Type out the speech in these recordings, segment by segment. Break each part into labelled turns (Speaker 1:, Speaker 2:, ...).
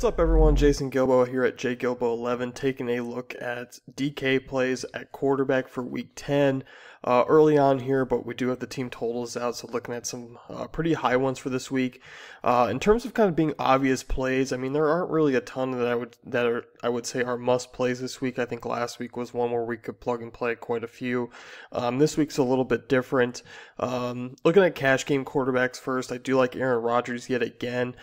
Speaker 1: up, everyone? Jason Gilbo here at jgilbo11, taking a look at DK plays at quarterback for Week 10. Early on here, but we do have the team totals out, so looking at some pretty high ones for this week. In terms of kind of being obvious plays, I mean, there aren't really a ton that I would say are must plays this week. I think last week was one where we could plug and play quite a few. This week's a little bit different. Looking at cash game quarterbacks first, I do like Aaron Rodgers yet again.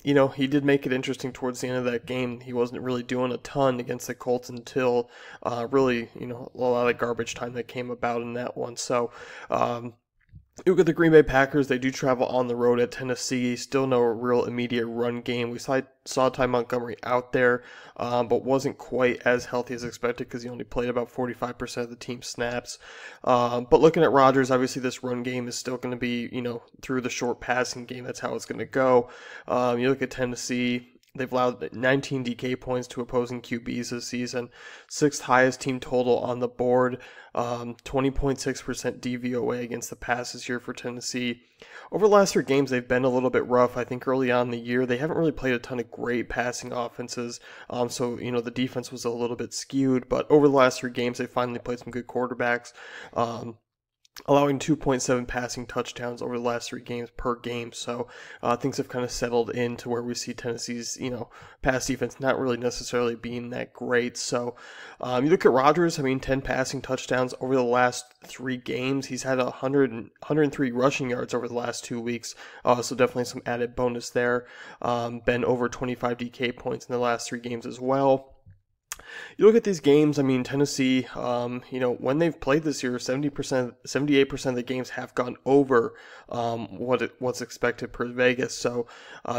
Speaker 1: He did make it interesting towards the end of that game. He wasn't really doing a ton against the Colts until really, a lot of garbage time that came about in that one. So, you look at the Green Bay Packers, they do travel on the road at Tennessee. Still no real immediate run game. We saw Ty Montgomery out there, but wasn't quite as healthy as expected because he only played about 45% of the team snaps. But looking at Rodgers, obviously this run game is still going to be, through the short passing game. That's how it's going to go. You look at Tennessee. They've allowed 19 DK points to opposing QBs this season, 6th highest team total on the board, 20.6% DVOA against the pass this year for Tennessee. Over the last 3 games, they've been a little bit rough. I think early on in the year, they haven't really played a ton of great passing offenses, so the defense was a little bit skewed. But over the last 3 games, they finally played some good quarterbacks. Allowing 2.7 passing touchdowns over the last 3 games per game. So things have kind of settled into where we see Tennessee's, pass defense not really necessarily being that great. So you look at Rodgers, 10 passing touchdowns over the last 3 games. He's had 103 rushing yards over the last 2 weeks. So definitely some added bonus there. Been over 25 DK points in the last 3 games as well. You look at these games, Tennessee, when they've played this year, 78% of the games have gone over what's expected per Vegas. So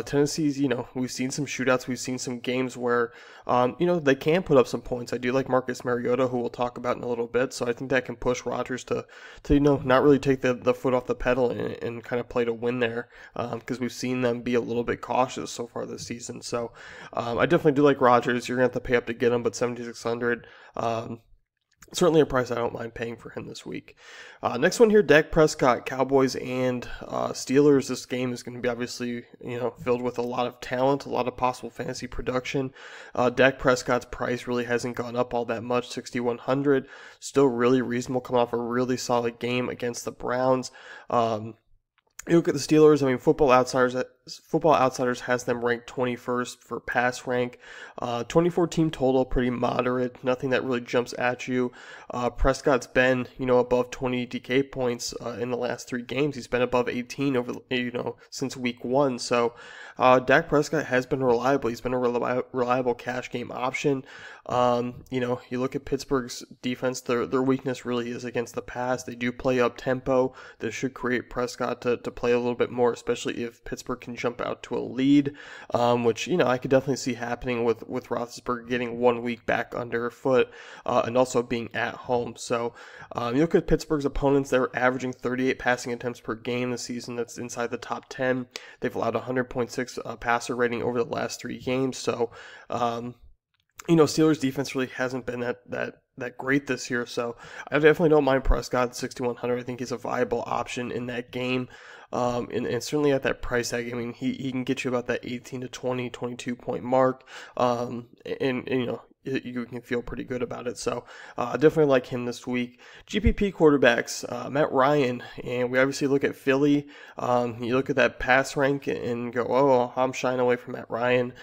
Speaker 1: Tennessee's, we've seen some shootouts, we've seen some games where, they can put up some points. I do like Marcus Mariota, who we'll talk about in a little bit. So I think that can push Rodgers to not really take the foot off the pedal and kind of play to win there, because we've seen them be a little bit cautious so far this season. So I definitely do like Rodgers. You're going to have to pay up to get him, but 7,600, certainly a price I don't mind paying for him this week. Next one here, Dak Prescott, Cowboys and Steelers. This game is going to be obviously, filled with a lot of talent, a lot of possible fantasy production. Dak Prescott's price really hasn't gone up all that much, 6,100. Still really reasonable, coming off a really solid game against the Browns. You look at the Steelers, Football Outsiders has them ranked 21st for pass rank. 24 team total, pretty moderate, nothing that really jumps at you. Prescott's been, above 20 DK points in the last 3 games. He's been above 18 over, since week 1. So Dak Prescott has been reliable. He's been a reliable cash game option. You look at Pittsburgh's defense, their weakness really is against the pass. They do play up tempo. This should create Prescott to play a little bit more, especially if Pittsburgh can jump out to a lead, which, I could definitely see happening with Roethlisberger getting 1 week back underfoot, and also being at home. So you look at Pittsburgh's opponents, they're averaging 38 passing attempts per game this season. That's inside the top 10. They've allowed 100.6 passer rating over the last 3 games. So, Steelers defense really hasn't been that great this year. So I definitely don't mind Prescott at 6,100. I think he's a viable option in that game. And certainly at that price tag, he can get you about that 18 to 20, 22 point mark. You can feel pretty good about it. So I definitely like him this week. GPP quarterbacks, Matt Ryan, and we obviously look at Philly. You look at that pass rank and go, oh, I'm shying away from Matt Ryan.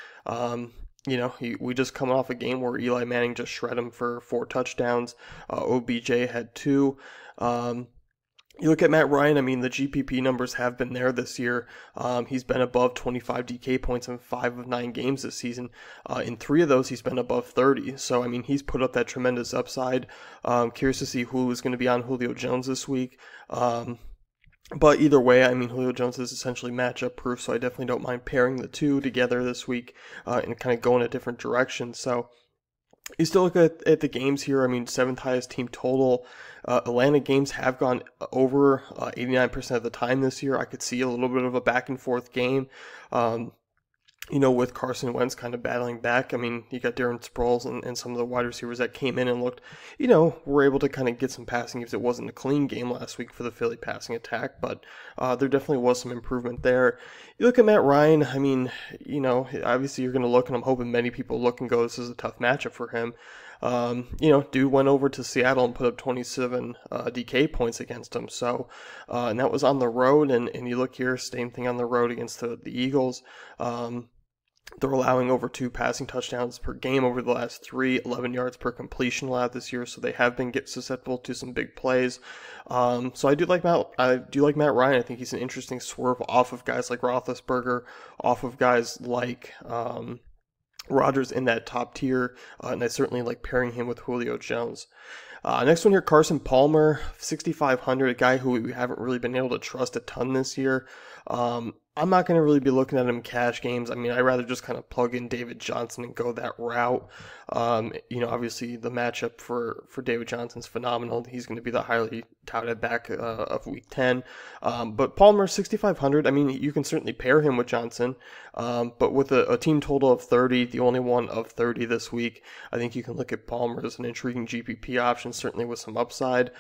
Speaker 1: We just come off a game where Eli Manning just shred him for 4 touchdowns. OBJ had 2. You look at Matt Ryan, the GPP numbers have been there this year. He's been above 25 DK points in 5 of 9 games this season. In 3 of those, he's been above 30. So, he's put up that tremendous upside. Curious to see who is going to be on Julio Jones this week. But either way, Julio Jones is essentially matchup proof, so I definitely don't mind pairing the 2 together this week and kind of going a different direction. So you still look at the games here. 7th highest team total. Atlanta games have gone over 89% of the time this year. I could see a little bit of a back and forth game. with Carson Wentz kind of battling back. I mean, you got Darren Sproles and some of the wide receivers that came in and looked, were able to kind of get some passing games. It wasn't a clean game last week for the Philly passing attack, but there definitely was some improvement there. You look at Matt Ryan, I mean, obviously you're going to look, and I'm hoping many people look and go, this is a tough matchup for him. Dude went over to Seattle and put up 27 DK points against him. So, and that was on the road. And you look here, same thing on the road against the Eagles. They're allowing over 2 passing touchdowns per game over the last 3, 11 yards per completion allowed this year. So they have been susceptible to some big plays. So I do like Matt Ryan. I think he's an interesting swerve off of guys like Roethlisberger, off of guys like Rodgers in that top tier, and I certainly like pairing him with Julio Jones. Next one here, Carson Palmer, 6,500, a guy who we haven't really been able to trust a ton this year. I'm not going to really be looking at him cash games. I mean, I'd rather just kind of plug in David Johnson and go that route. Obviously the matchup for David Johnson's phenomenal. He's going to be the highly touted back of Week 10. But Palmer, 6,500. I mean, you can certainly pair him with Johnson. But with a team total of 30, the only one of 30 this week, I think you can look at Palmer as an intriguing GPP option, certainly with some upside.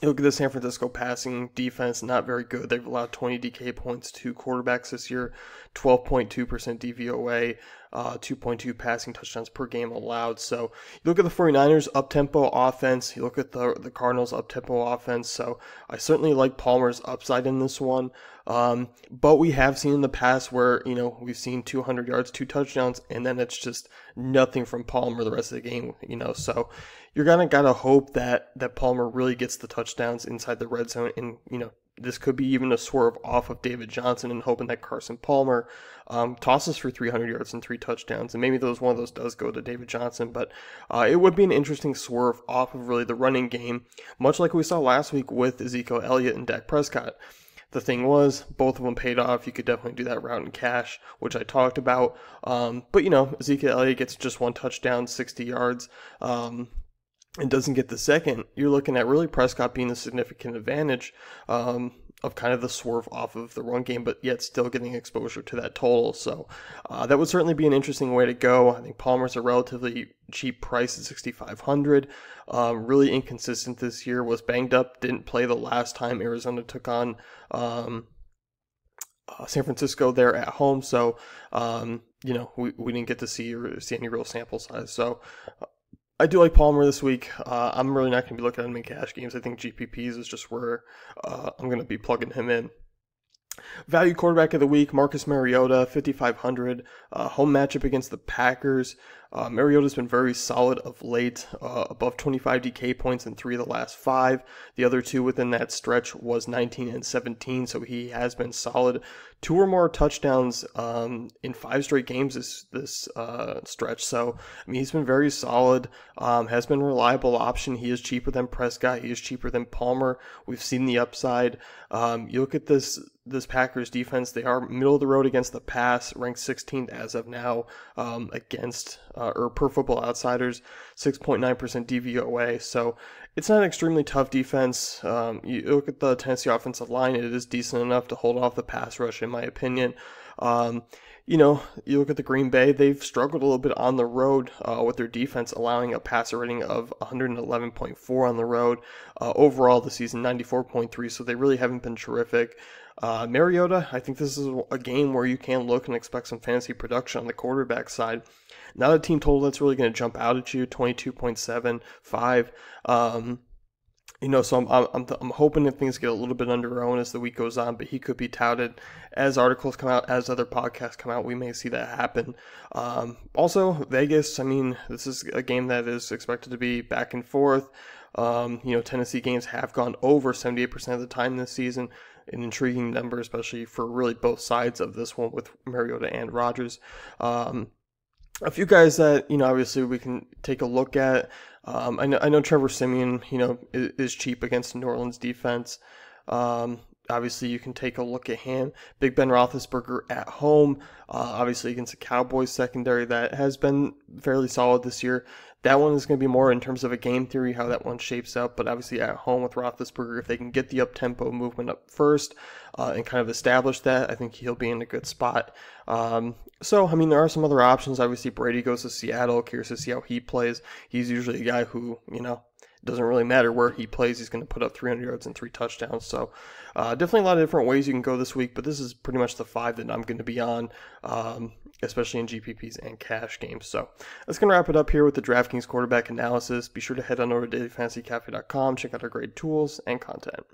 Speaker 1: You look at the San Francisco passing defense, not very good. They've allowed 20 DK points to quarterbacks this year, 12.2% DVOA, 2.2 passing touchdowns per game allowed. So you look at the 49ers, up-tempo offense. You look at the Cardinals, up-tempo offense. So I certainly like Palmer's upside in this one. But we have seen in the past where, we've seen 200 yards, 2 touchdowns, and then it's just nothing from Palmer the rest of the game, So you're gotta hope that Palmer really gets the touchdowns inside the red zone, and this could be even a swerve off of David Johnson, and hoping that Carson Palmer tosses for 300 yards and 3 touchdowns, and maybe one of those does go to David Johnson. But it would be an interesting swerve off of really the running game, much like we saw last week with Ezekiel Elliott and Dak Prescott. The thing was, both of them paid off. You could definitely do that route in cash, which I talked about. But Ezekiel Elliott gets just 1 touchdown, 60 yards. And doesn't get the second. You're looking at really Prescott being a significant advantage of kind of the swerve off of the run game, but yet still getting exposure to that total. So that would certainly be an interesting way to go. I think Palmer's a relatively cheap price at 6,500. Really inconsistent this year. Was banged up. Didn't play the last time Arizona took on San Francisco there at home. So we didn't get to see any real sample size. So I do like Palmer this week. I'm really not going to be looking at him in cash games. I think GPPs is just where I'm going to be plugging him in. Value quarterback of the week, Marcus Mariota, 5,500. Home matchup against the Packers. Mariota's been very solid of late, above 25 DK points in 3 of the last 5. The other 2 within that stretch was 19 and 17, so he has been solid. 2 or more touchdowns in 5 straight games this stretch. So, I mean, he's been very solid, has been a reliable option. He is cheaper than Prescott. He is cheaper than Palmer. We've seen the upside. You look at this Packers defense, they are middle of the road against the pass, ranked 16th as of now against or per Football Outsiders, 6.9% DVOA. So it's not an extremely tough defense. You look at the Tennessee offensive line, it is decent enough to hold off the pass rush, in my opinion. You look at the Green Bay, they've struggled a little bit on the road with their defense, allowing a passer rating of 111.4 on the road. Overall, the season, 94.3, so they really haven't been terrific. Mariota, I think this is a game where you can look and expect some fantasy production on the quarterback side. Not a team total that's really going to jump out at you, 22.75. So I'm hoping that things get a little bit under our own as the week goes on, but he could be touted as articles come out, as other podcasts come out. We may see that happen. Also, Vegas, I mean, this is a game that is expected to be back and forth. Tennessee games have gone over 78% of the time this season. An intriguing number, especially for really both sides of this one with Mariota and Rodgers. A few guys that, obviously we can take a look at. I know Trevor Siemian, is cheap against the New Orleans defense. obviously you can take a look at him. Big Ben Roethlisberger at home, obviously against the Cowboys secondary that has been fairly solid this year. That one is going to be more in terms of a game theory, how that one shapes up. But obviously at home with Roethlisberger, if they can get the up-tempo movement up first and kind of establish that, I think he'll be in a good spot. So, I mean, there are some other options. Obviously, Brady goes to Seattle. Curious to see how he plays. He's usually a guy who, it doesn't really matter where he plays. He's going to put up 300 yards and 3 touchdowns. So definitely a lot of different ways you can go this week, but this is pretty much the 5 that I'm going to be on, especially in GPPs and cash games. So that's going to wrap it up here with the DraftKings quarterback analysis. Be sure to head on over to dailyfantasycafe.com, check out our great tools and content.